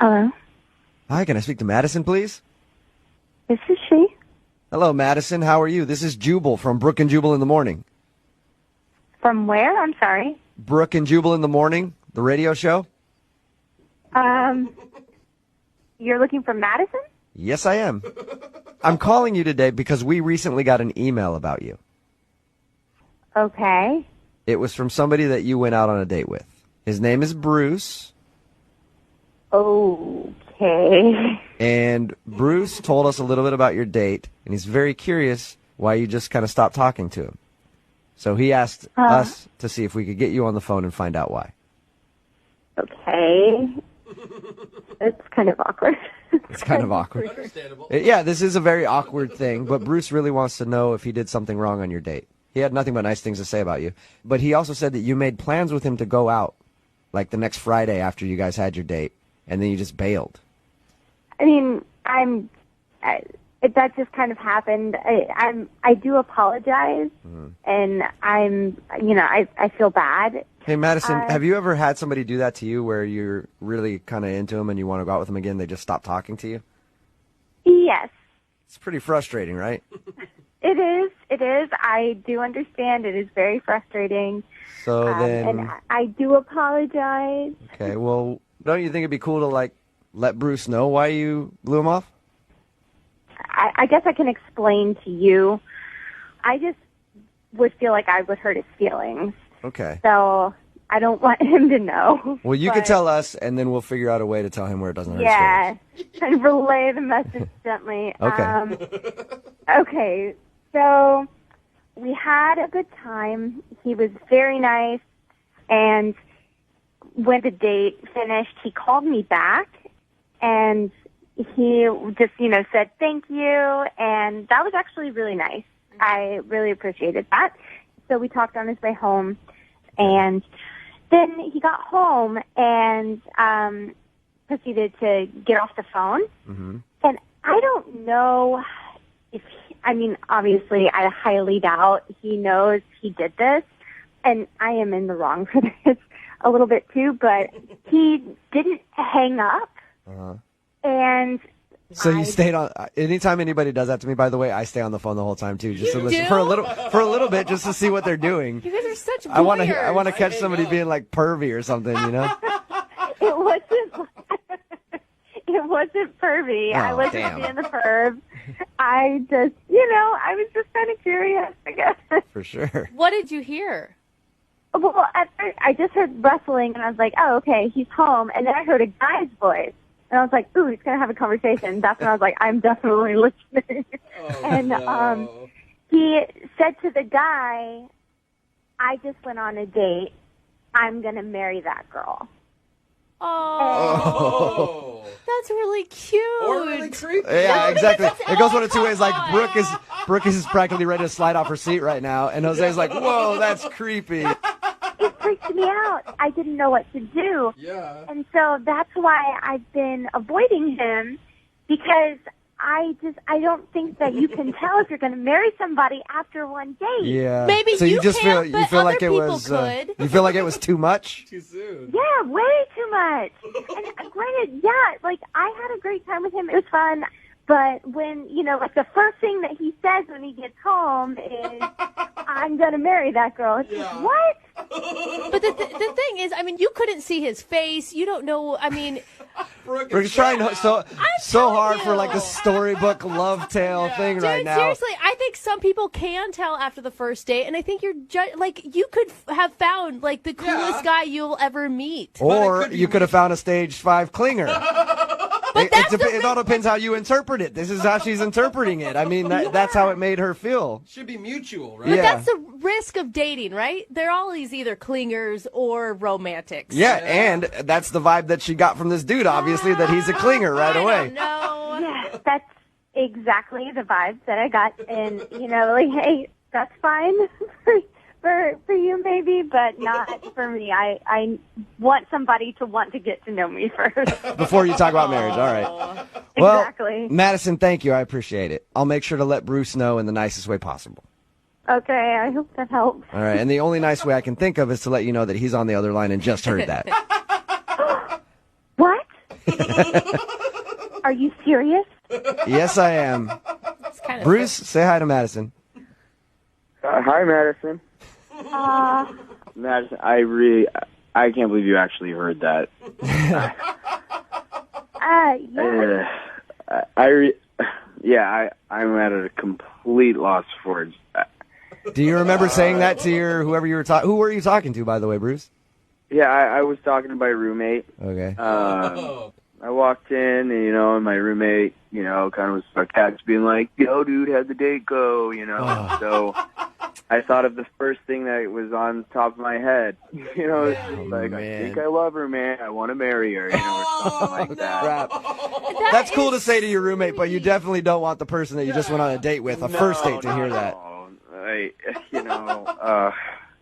Hello. Hi, can I speak to Madison, please? This is she. Hello, Madison. How are you? This is Jubal from Brooke and Jubal in the Morning. From where? I'm sorry. Brooke and Jubal in the Morning, the radio show? You're looking for Madison? Yes, I am. I'm calling you today because we recently got an email about you. Okay. It was from somebody that you went out on a date with. His name is Bruce. Okay. And Bruce told us a little bit about your date, and he's very curious why you just kind of stopped talking to him. So he asked us to see if we could get you on the phone and find out why. Okay. It's kind of awkward. It's kind of awkward. Understandable. Yeah, this is a very awkward thing, but Bruce really wants to know if he did something wrong on your date. He had nothing but nice things to say about you. But he also said that you made plans with him to go out, like the next Friday after you guys had your date, and then you just bailed. I mean, that just kind of happened. I do apologize, and I feel bad. Hey, Madison, have you ever had somebody do that to you where you're really kind of into them and you want to go out with them again, they just stop talking to you? Yes. It's pretty frustrating, right? It is. It is. I do understand. It is very frustrating. So then... And I do apologize. Okay, well, don't you think it'd be cool to, like, let Bruce know why you blew him off? I guess I can explain to you. I just would feel like I would hurt his feelings. Okay. So I don't want him to know. Well, you can tell us, and then we'll figure out a way to tell him where it doesn't hurt Yeah, his feelings. and relay the message gently. Okay. Okay, so we had a good time. He was very nice, and when the date finished, he called me back, and he just, said thank you, and that was actually really nice. I really appreciated that. So we talked on his way home, and then he got home and proceeded to get off the phone. Mm-hmm. And I don't know if, obviously, I highly doubt he knows he did this, and I am in the wrong for this a little bit too, but he didn't hang up. Uh-huh. And so you stayed on. Anytime anybody does that to me, by the way, I stay on the phone the whole time too, just to listen for a little bit, just to see what they're doing. You guys are such voyeurs. I want to catch somebody being like pervy or something, It wasn't pervy. Oh, I wasn't damn. being the perv. I just, I was just kind of curious, I guess. For sure. What did you hear? Well, at first, I just heard rustling, and I was like, oh, okay, he's home. And then I heard a guy's voice. And I was like, ooh, he's going to have a conversation. That's when I was like, I'm definitely listening. He said to the guy, I just went on a date. I'm going to marry that girl. Oh, that's really cute. Or really creepy. Yeah, exactly. that's It goes one of two all ways. Like fun. Brooke is practically ready to slide off her seat right now, and Jose's like, "Whoa, that's creepy." It freaked me out. I didn't know what to do. Yeah. And so that's why I've been avoiding him, because I don't think that you can tell if you're going to marry somebody after one date. Yeah. Maybe so you just can't, feel but feel other like it people was could. you feel like it was too much. Too soon. Yeah, way too much. And granted, I had a great time with him. It was fun. But when, the first thing that he says when he gets home is, I'm going to marry that girl. It's like, what? But the thing is, you couldn't see his face. You don't know. We're trying so hard for like you. a storybook love tale thing Dude, right now. seriously, I think some people can tell after the first date, and I think you're you could have found like the coolest guy you'll ever meet. Or you could have found a stage 5 clinger. But It all depends how you interpret it. This is how she's interpreting it. That's how it made her feel. Should be mutual, right? But Yeah. that's the risk of dating, right? They're always either clingers or romantics. Yeah, and that's the vibe that she got from this dude, obviously, that he's a clinger right away. No. Yeah, that's exactly the vibes that I got. And, hey, that's fine for you maybe, but not for me. I want somebody to want to get to know me first. Before you talk about marriage, all right. Well, Exactly. Madison, thank you. I appreciate it. I'll make sure to let Bruce know in the nicest way possible. Okay, I hope that helps. All right, and the only nice way I can think of is to let you know that he's on the other line and just heard that. What? Are you serious? Yes, I am. It's kind of Bruce, say hi to Madison. Hi, Madison. Uh, Madison, I can't believe you actually heard that. Yeah. I'm at a complete loss for words. Do you remember saying that to whoever you were talking? Who were you talking to, by the way, Bruce? Yeah, I was talking to my roommate. Okay. I walked in, and my roommate, kind of was sarcastic, being like, "Yo, dude, how'd the date go?" So I thought of the first thing that was on top of my head. It's like, man. I think I love her, man. I want to marry her, or something like that. Crap. That's cool to say to your roommate, but you definitely don't want the person that you just went on a date with, a first date, to hear that.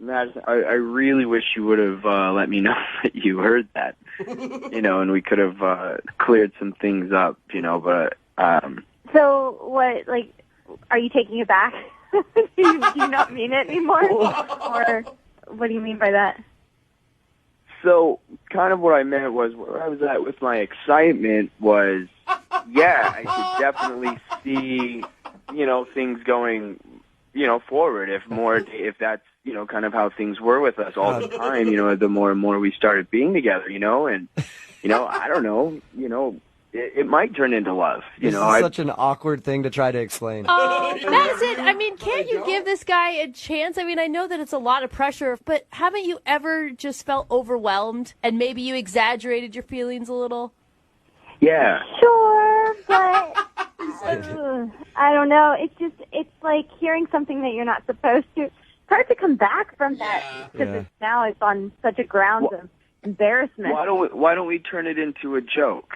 Madison, I really wish you would have let me know that you heard that, and we could have cleared some things up, but... So what, like, are you taking it back? do you not mean it anymore? Or what do you mean by that? So, kind of what I meant was, where I was at with my excitement was, yeah, I could definitely see, things going, forward if that's, kind of how things were with us all the time, the more and more we started being together, and, I don't know, it might turn into love, This is such an awkward thing to try to explain. Oh, Madison, I mean, can't you give this guy a chance? I mean, I know that it's a lot of pressure, but haven't you ever just felt overwhelmed and maybe you exaggerated your feelings a little? Yeah. Sure, but I don't know. It's like hearing something that you're not supposed to. It's hard to come back from that because now it's on such a ground of embarrassment. Why don't we turn it into a joke?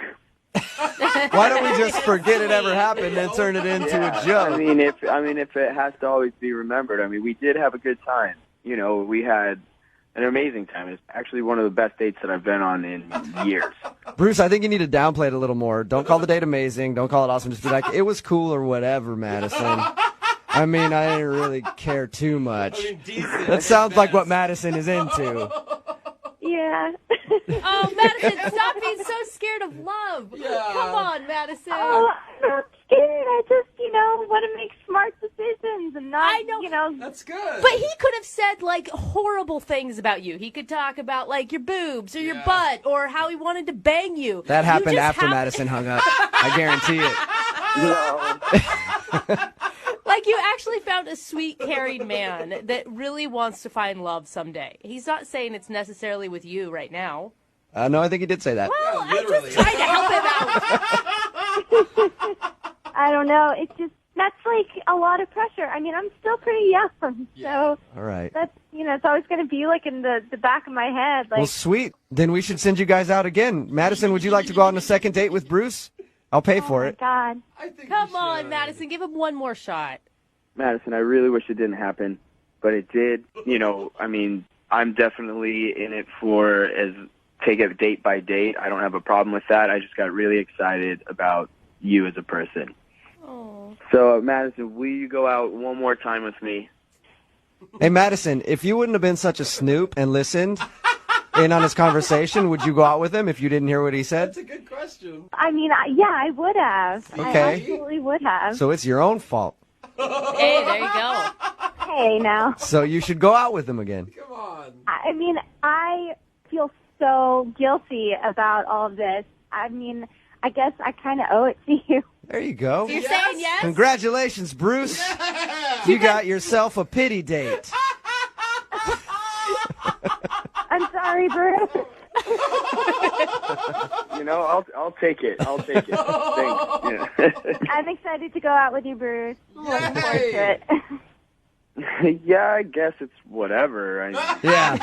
Why don't we just forget it ever happened and turn it into a joke? I mean, if it has to always be remembered, we did have a good time. We had an amazing time. It's actually one of the best dates that I've been on in years. Bruce, I think you need to downplay it a little more. Don't call the date amazing. Don't call it awesome. Just be like, it was cool or whatever, Madison. I didn't really care too much. That sounds like what Madison is into. Yeah. Oh, Madison, stop being so scared of love. Yeah. Come on, Madison. Oh, I'm not scared. I just, want to make smart decisions and not, I know. That's good. But he could have said, like, horrible things about you. He could talk about, like, your boobs or your butt or how he wanted to bang you. That happened You just after Madison hung up. I guarantee it. Like, you actually found a sweet, caring man that really wants to find love someday. He's not saying it's necessarily with you right now. No, I think he did say that. Well, I literally. just tried to help him out. I don't know. That's like a lot of pressure. I'm still pretty young, so All right. that's, it's always going to be like in the back of my head. Like, Well, sweet. Then we should send you guys out again. Madison, would you like to go on a second date with Bruce? I'll pay for oh it. my God. I think Come we on, should. Madison, give him one more shot. Madison, I really wish it didn't happen, but it did. I'm definitely in it for take it date by date. I don't have a problem with that. I just got really excited about you as a person. Oh. So, Madison, will you go out one more time with me? Hey, Madison, if you wouldn't have been such a snoop and listened in on his conversation, would you go out with him if you didn't hear what he said? That's a good question. I would have. Okay. I absolutely would have. So it's your own fault. Hey, there you go. Hey, now. So you should go out with him again. Come on. I feel so guilty about all of this. I guess I kind of owe it to you. There you go. You're saying yes? Congratulations, Bruce. You got yourself a pity date. I'm sorry, Bruce. I'll take it. I'll take it. Thanks. Yeah. I'm excited to go out with you, Bruce. I'm looking forward to it. Yeah, I guess it's whatever. Yeah.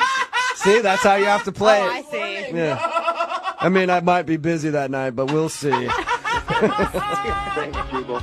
See, that's how you have to play Oh, I it. see. Yeah. I might be busy that night, but we'll see. Thanks, Jubal.